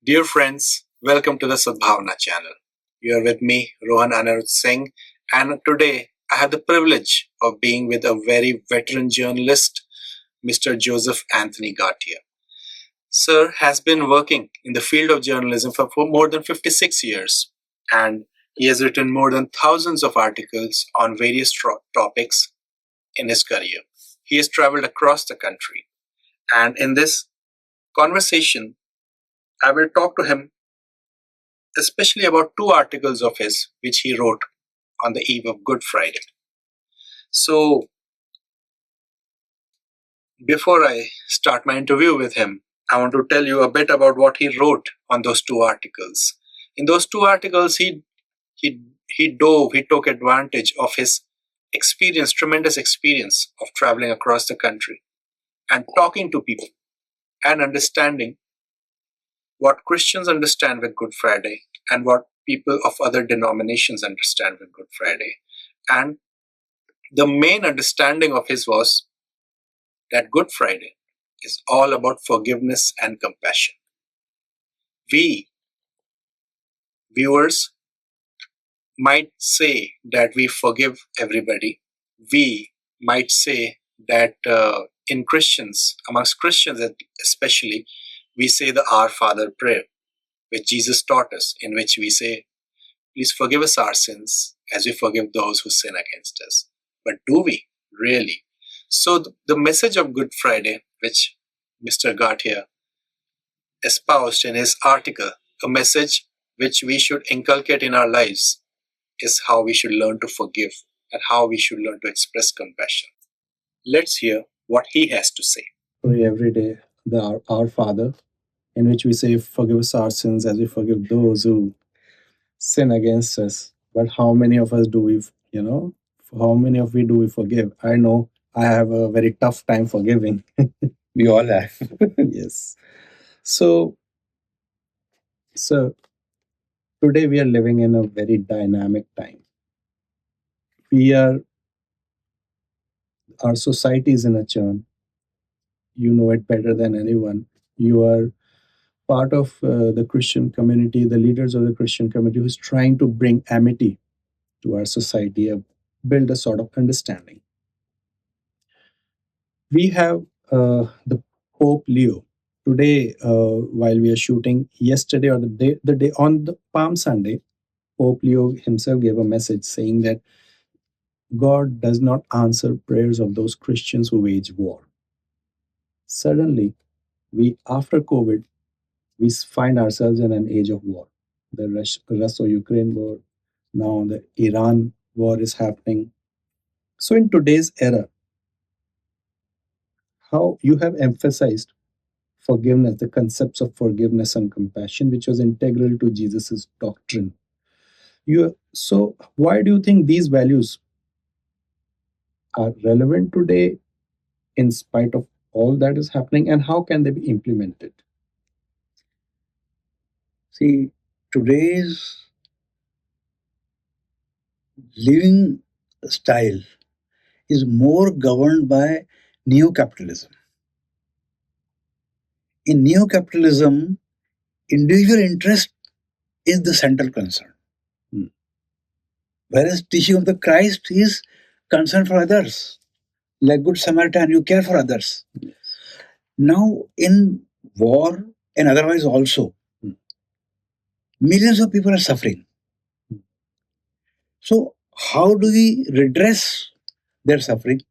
Dear friends, welcome to the Sadbhavna channel. You are with me, Rohan Anirudh Singh, and today I have the privilege of being with a very veteran journalist, Mr. Joseph Anthony Gathia. Sir has been working in the field of journalism for more than 56 years, and he has written more than thousands of articles on various topics in his career. He has traveled across the country, and in this conversation, I will talk to him especially about two articles of his which he wrote on the eve of Good Friday. So, before I start my interview with him, I want to tell you a bit about what he wrote on those two articles. In those two articles, he took advantage of his experience, tremendous experience of traveling across the country and talking to people and understanding what Christians understand with Good Friday and what people of other denominations understand with Good Friday. And the main understanding of his was that Good Friday is all about forgiveness and compassion. We, viewers, might say that we forgive everybody. We might say that in Christians, amongst Christians especially, we say the Our Father prayer, which Jesus taught us, in which we say, please forgive us our sins as we forgive those who sin against us. But do we really? So the message of Good Friday, which Mr. Gathia espoused in his article, a message which we should inculcate in our lives, is how we should learn to forgive and how we should learn to express compassion. Let's hear what he has to say. Pray every day Our Father, in which we say, forgive us our sins as we forgive those who sin against us. But how many of us do how many of we do we forgive? I know I have a very tough time forgiving. We all have. Yes. So, so today we are living in a very dynamic time. We are, our society is in a churn. You know it better than anyone. You are part of the Christian community, the leaders of the Christian community who's trying to bring amity to our society, build a sort of understanding. We have the Pope Leo today. While we are shooting, yesterday or the day on the Palm Sunday, Pope Leo himself gave a message saying that God does not answer prayers of those Christians who wage war. Suddenly, we after COVID, we find ourselves in an age of war. The Russo-Ukraine war, now the Iran war is happening. So in today's era, how you have emphasized forgiveness, the concepts of forgiveness and compassion, which was integral to Jesus's doctrine. So why do you think these values are relevant today in spite of all that is happening, and how can they be implemented? See, today's living style is more governed by neo-capitalism. In neo-capitalism, individual interest is the central concern. Whereas teaching of the Christ is concern for others. Like Good Samaritan, you care for others. Now, in war and otherwise also, millions of people are suffering. So, how do we redress their suffering,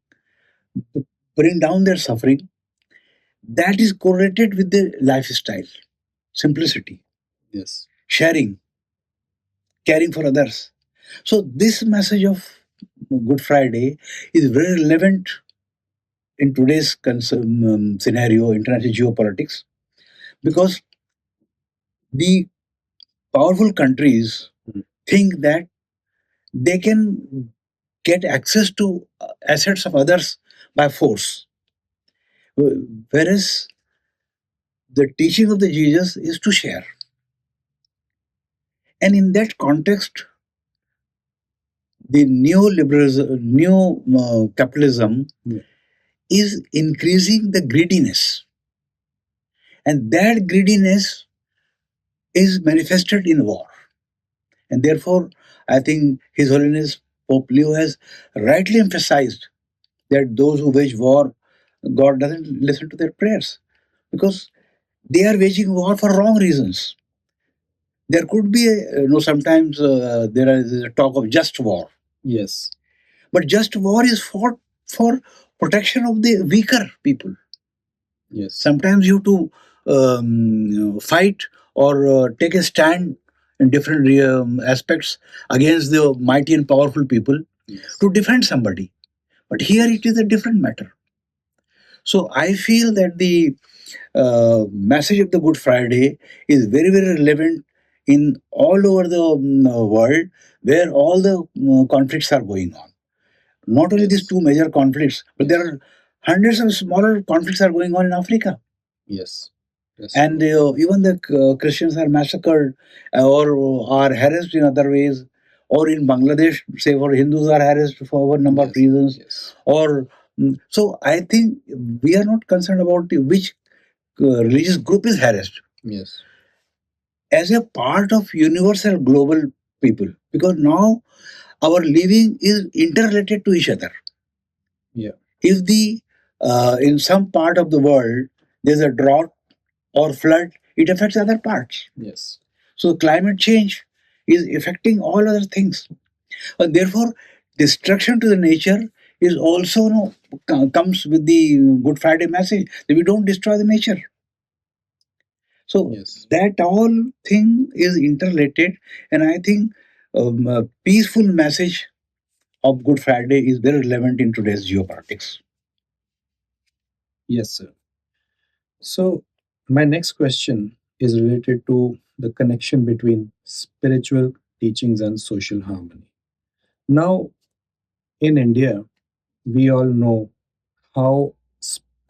bring down their suffering? That is correlated with the lifestyle, simplicity, Yes. sharing, caring for others. So, this message of Good Friday is very relevant in today's scenario, international geopolitics, because the powerful countries think that they can get access to assets of others by force. Whereas the teaching of the Jesus is to share. And in that context, the neo capitalism is increasing the greediness. And that greediness is manifested in war. And therefore, I think His Holiness Pope Leo has rightly emphasized that those who wage war, God doesn't listen to their prayers because they are waging war for wrong reasons. There could be, sometimes there is a talk of just war. Yes. But just war is fought for protection of the weaker people. Yes. Sometimes you have to fight or take a stand in different aspects against the mighty and powerful people. Yes. To defend somebody. But here it is a different matter. So I feel that the message of the Good Friday is very, very relevant in all over the world where all the conflicts are going on. Not only these two major conflicts, but there are hundreds of smaller conflicts are going on in Africa. Yes. And even the Christians are massacred or are harassed in other ways. Or in Bangladesh, say for Hindus are harassed for a number of reasons. Yes. Or so I think we are not concerned about which religious group is harassed. Yes. As a part of universal global people, because now our living is interrelated to each other. Yeah. If the in some part of the world there's a drought or flood, it affects other parts. Yes. So climate change is affecting all other things. And therefore, destruction to the nature is also comes with the Good Friday message that we don't destroy the nature. So yes, that all thing is interrelated, and I think a peaceful message of Good Friday is very relevant in today's geopolitics. Yes, sir. So, my next question is related to the connection between spiritual teachings and social harmony. Now, in India, we all know how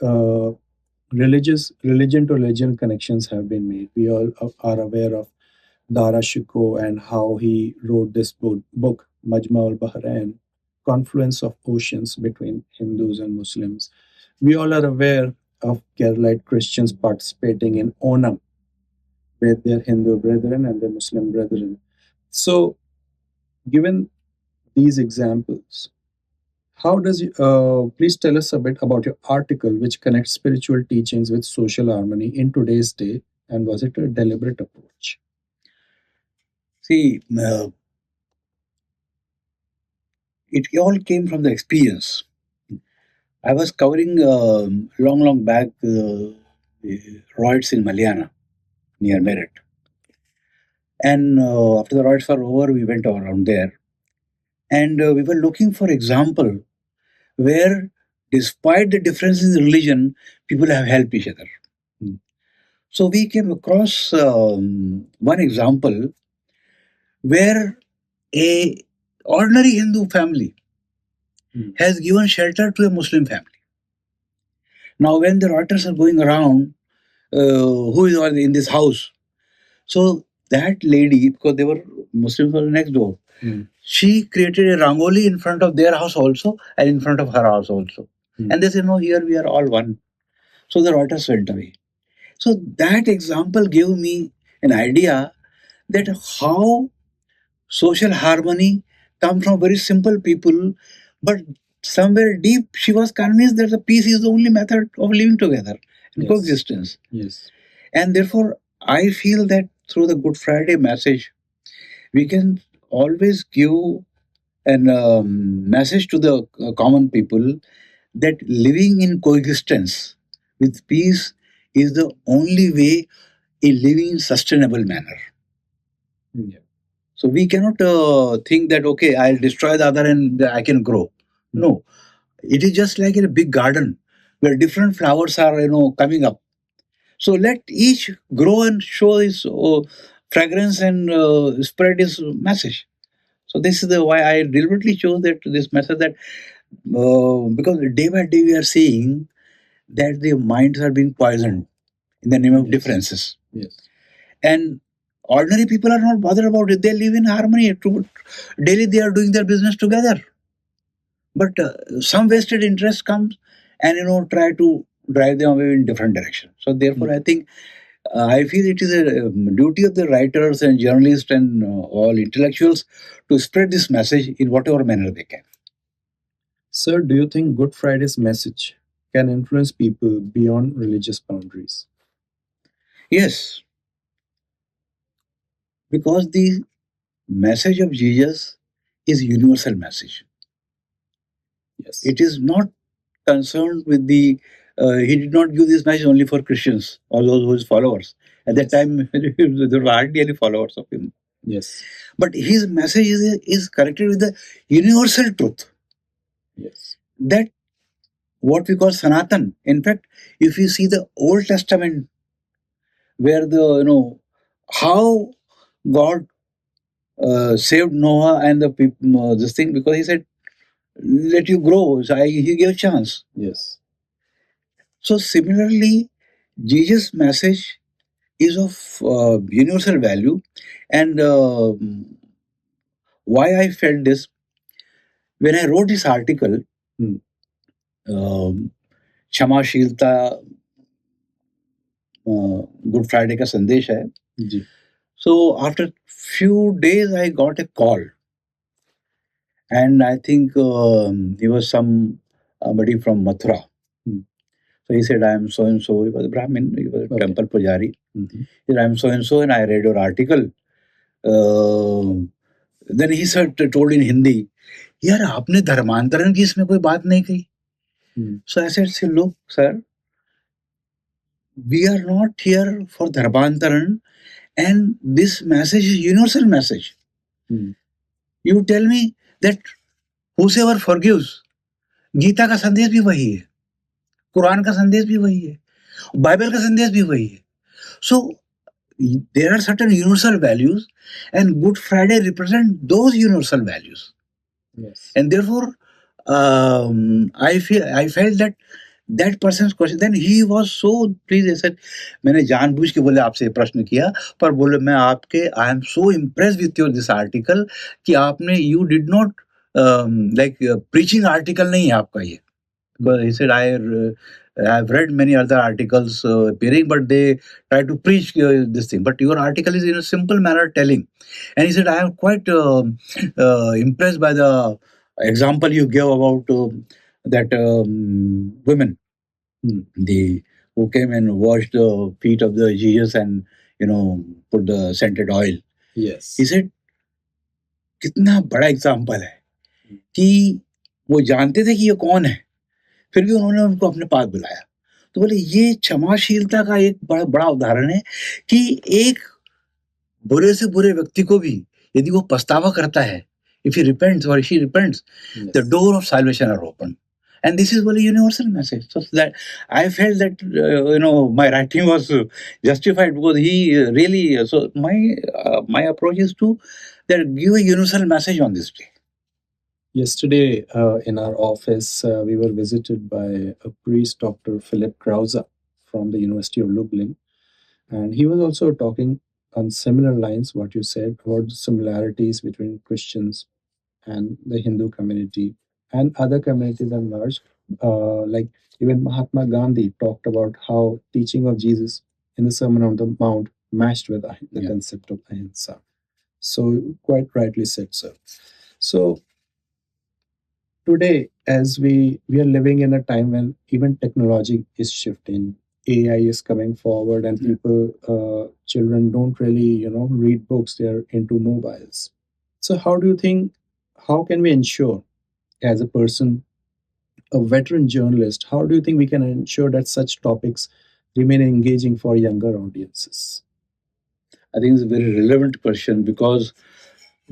uh, religion to religion connections have been made. We all are aware of Dara Shikoh and how he wrote this book Majma al Bahrain, Confluence of Oceans between Hindus and Muslims. We all are aware of Keralite Christians participating in Onam with their Hindu brethren and their Muslim brethren. So, given these examples, how does you, please tell us a bit about your article which connects spiritual teachings with social harmony in today's day, and was it a deliberate approach? See, it all came from the experience. I was covering long, long back the riots in Maliana near Merit. And after the riots were over, we went around there. And we were looking for example where, despite the differences in religion, people have helped each other. So we came across one example where a ordinary Hindu family has given shelter to a Muslim family. Now, when the rioters are going around, who is in this house? So that lady, because they were Muslims were next door, she created a rangoli in front of their house also and in front of her house also. And they said, no, here we are all one. So the rioters went away. So that example gave me an idea that how social harmony comes from very simple people, but somewhere deep she was convinced that the peace is the only method of living together and coexistence. Yes. And therefore, I feel that through the Good Friday message, we can always give an message to the common people that living in coexistence with peace is the only way in living in sustainable manner. Yeah. So we cannot think that okay, I'll destroy the other and I can grow. No, it is just like in a big garden where different flowers are coming up. So let each grow and show its fragrance and spread its message. So this is the why I deliberately chose that this message that because day by day we are seeing that the minds are being poisoned in the name of differences. Yes. And ordinary people are not bothered about it. They live in harmony. Daily they are doing their business together. But some vested interest comes and try to drive them away in different direction. So therefore, I think I feel it is a duty of the writers and journalists and all intellectuals to spread this message in whatever manner they can. Sir, do you think Good Friday's message can influence people beyond religious boundaries? Yes, because the message of Jesus is universal message. Yes. It is not concerned with the. He did not give this message only for Christians or those who his followers. At that Yes. time, there were hardly any followers of him. Yes. But his message is connected with the universal truth. Yes. That what we call Sanatan. In fact, if you see the Old Testament, where how God saved Noah and the people, this thing, because he said, "Let you grow." So he gave chance. Yes. So similarly, Jesus' message is of universal value, and why I felt this when I wrote this article, Hmm. um, क्षमाशीलता Good Friday का संदेश है. जी. So after few days, I got a call, and I think he was somebody from Mathura. Hmm. So he said, "I am so and so." He was a Brahmin. He was a Okay. temple pujari. Mhm. He said, "I am so and so, and I read your article." Uh, then he said, told in Hindi, "यार आपने धर्मांतरण की इसमें कोई बात नहीं कही." Hmm. So I said, "See, look, sir, we are not here for dharmantaran, and this message is universal message. Hmm. You tell me that whosoever forgives, Gita का संदेश भी वही है, कुरान का संदेश भी वही है, बाइबल का संदेश भी वही है. So there are certain universal values, and Good Friday represent those universal values. Yes. And therefore, I felt that that person's question. Then he was so pleased. I said, मैंने जानबूझ के बोले आपसे प्रश्न किया, पर बोले मैं आपके I am so impressed with your this article कि आपने you did not like preaching article नहीं है आपका ये. Because he said I have read many other articles appearing, but they try to preach this thing. But your article is in a simple manner telling. And he said, I am quite impressed by the example you gave about that women, the who came and washed the feet of the Jesus and put the scented oil. Yes. He said, कितना बड़ा example है कि वो जानते थे कि ये कौन है, फिर भी उन्होंने उनको अपने पास बुलाया. तो बोले ये क्षमाशीलता का एक बड़ा बड़ा उदाहरण है कि एक बुरे से बुरे व्यक्ति को भी यदि वो पछतावा करता है, if he repents or she repents, Yes. the door of salvation are open. And this is very universal message. So that I felt that my writing was justified because he really. So my approach is to that give a universal message on this day. Yesterday, in our office, we were visited by a priest, Dr. Philip Krause from the University of Lublin. And he was also talking on similar lines, what you said, about the similarities between Christians and the Hindu community and other communities at large. Like even Mahatma Gandhi talked about how teaching of Jesus in the Sermon on the Mount matched with the Yeah. concept of ahimsa. So quite rightly said, sir. So today, as we are living in a time when even technology is shifting, AI is coming forward, and people, children don't really read books, they're into mobiles. So how do you think, how can we ensure, as a person, a veteran journalist, how do you think we can ensure that such topics remain engaging for younger audiences? I think it's a very relevant question because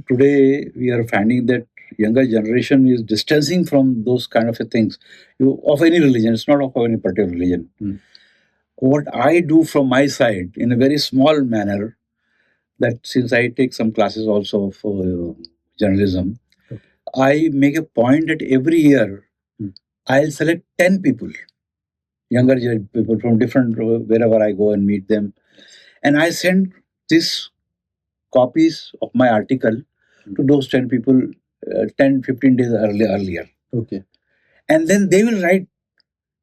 today we are finding that younger generation is distancing from those kind of things of any religion. It's not of any particular religion. What I do from my side in a very small manner, that since I take some classes also for journalism, I make a point that every year I'll select 10 people, younger people from different wherever I go and meet them, and I send these copies of my article to those 10 people 10 15 days earlier. Okay. And then they will write,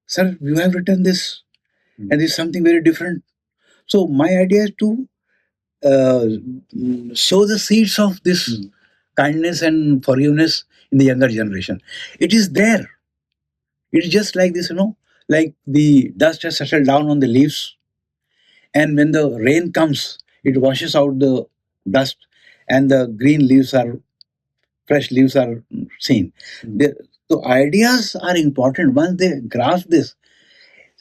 "Sir, you have written this, and it's something very different." So my idea is to sow the seeds of this kindness and forgiveness in the younger generation. It is there. It's just like this, like the dust has settled down on the leaves, and when the rain comes, it washes out the dust, and the green leaves are fresh leaves are seen. The ideas are important. Once they grasp this,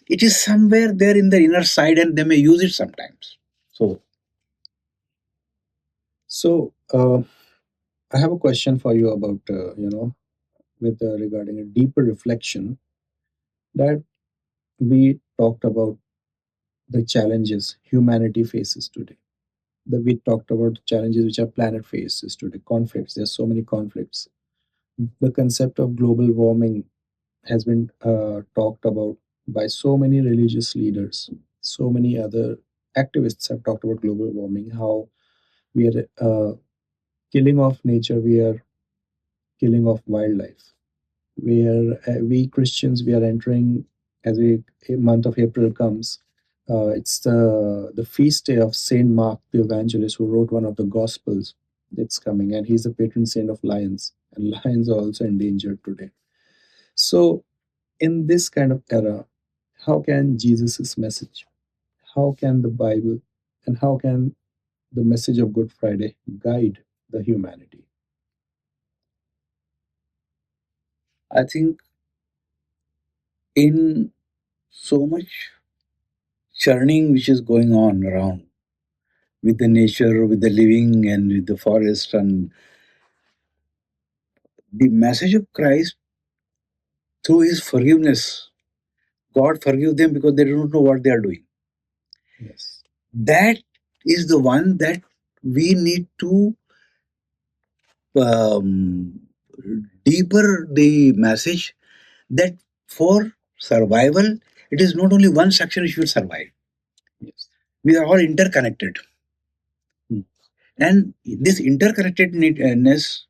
it is somewhere there in the inner side, and they may use it sometimes. So So, I have a question for you about, with regarding a deeper reflection that we talked about the challenges humanity faces today. That we talked about the challenges which our planet faces today, conflicts. There's so many conflicts. The concept of global warming has been talked about by so many religious leaders. So many other activists have talked about global warming, how we are killing off nature, we are killing off wildlife. We Christians, we are entering, as we month of April comes. It's the feast day of Saint Mark the Evangelist, who wrote one of the Gospels. It's coming, and he's the patron saint of lions, and lions are also endangered today. So, in this kind of era, how can Jesus's message, how can the Bible, and how can the message of Good Friday guide the humanity? I think in so much churning which is going on around with the nature, with the living, and with the forest, and the message of Christ through His forgiveness. God forgive them because they don't know what they are doing. Yes. That is the one that we need to um, deeper the message that for survival, it is not only one section which will survive. Yes. We are all interconnected. And this interconnectedness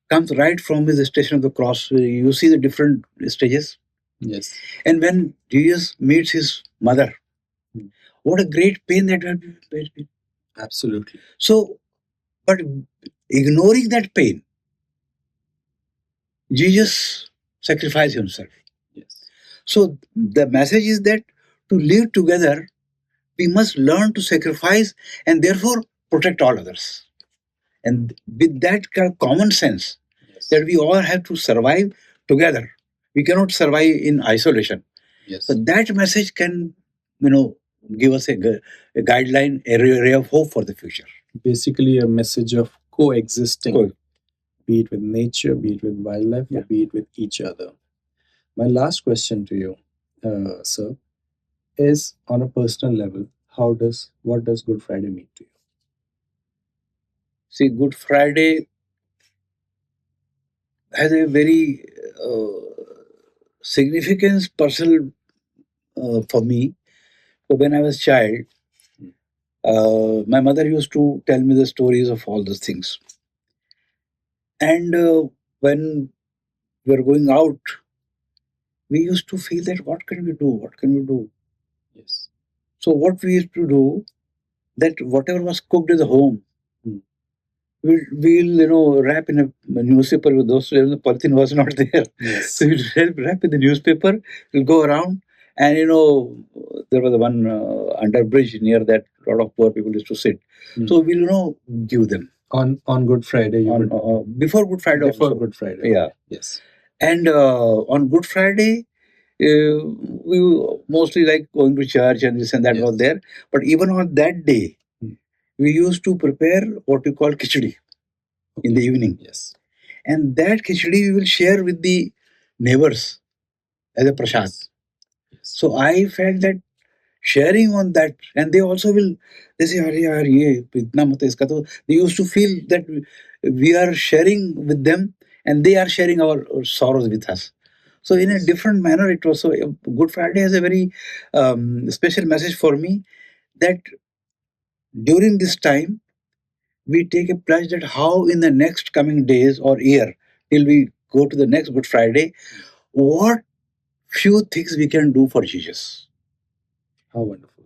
comes right from the station of the cross. You see the different stages. Yes. And when Jesus meets his mother, what a great pain that will be. Absolutely. So, but ignoring that pain, Jesus sacrificed himself. Yes. So the message is that to live together, we must learn to sacrifice and therefore protect all others. And with that kind of common sense, Yes. that we all have to survive together. We cannot survive in isolation. Yes. So that message can, give us a guideline, a ray of hope for the future. Basically, a message of coexisting, Cool. be it with nature, be it with wildlife, or Yeah. be it with each other. My last question to you, sir, is on a personal level. What does Good Friday mean to you? See, Good Friday has a very significance personal for me. So when I was child, my mother used to tell me the stories of all those things. And when we were going out, we used to feel that what can we do? What can we do? Yes. So what we used to do, that whatever was cooked in the home, we'll wrap in a newspaper with those. The polythene was not there. Yes. So we'll wrap in the newspaper. We'll go around, and there was one under bridge near that. A lot of poor people used to sit. So we'll give them On Good Friday, you on would before Good Friday. before Also. Good Friday. Yeah. Yes. And on Good Friday, we mostly like going to church and this and that was Yes. there. But even on that day, we used to prepare what we call khichdi in the evening. Yes. And that khichdi we will share with the neighbors as a prasad. Yes. Yes. So I felt that sharing on that, and they also will, they say, "Arey yaar, ye itna mat hai iska." They used to feel that we are sharing with them and they are sharing our sorrows with us. So in a different manner, it was so. Good Friday has a very special message for me, that during this time we take a pledge that how in the next coming days or year till we go to the next Good Friday, what few things we can do for Jesus. How wonderful.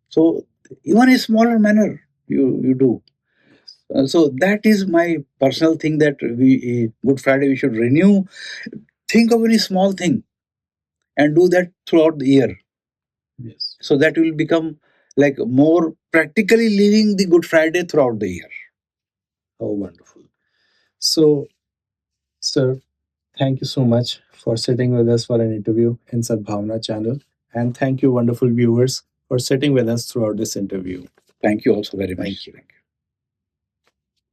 So even a smaller manner you do. So that is my personal thing, that we Good Friday we should renew. Think of any small thing and do that throughout the year. Yes. So that will become like more practically living the Good Friday throughout the year. Oh, wonderful. So, sir, thank you so much for sitting with us for an interview in Sadbhavna channel. And thank you, wonderful viewers, for sitting with us throughout this interview. Thank you also very much. Thank you. Thank you.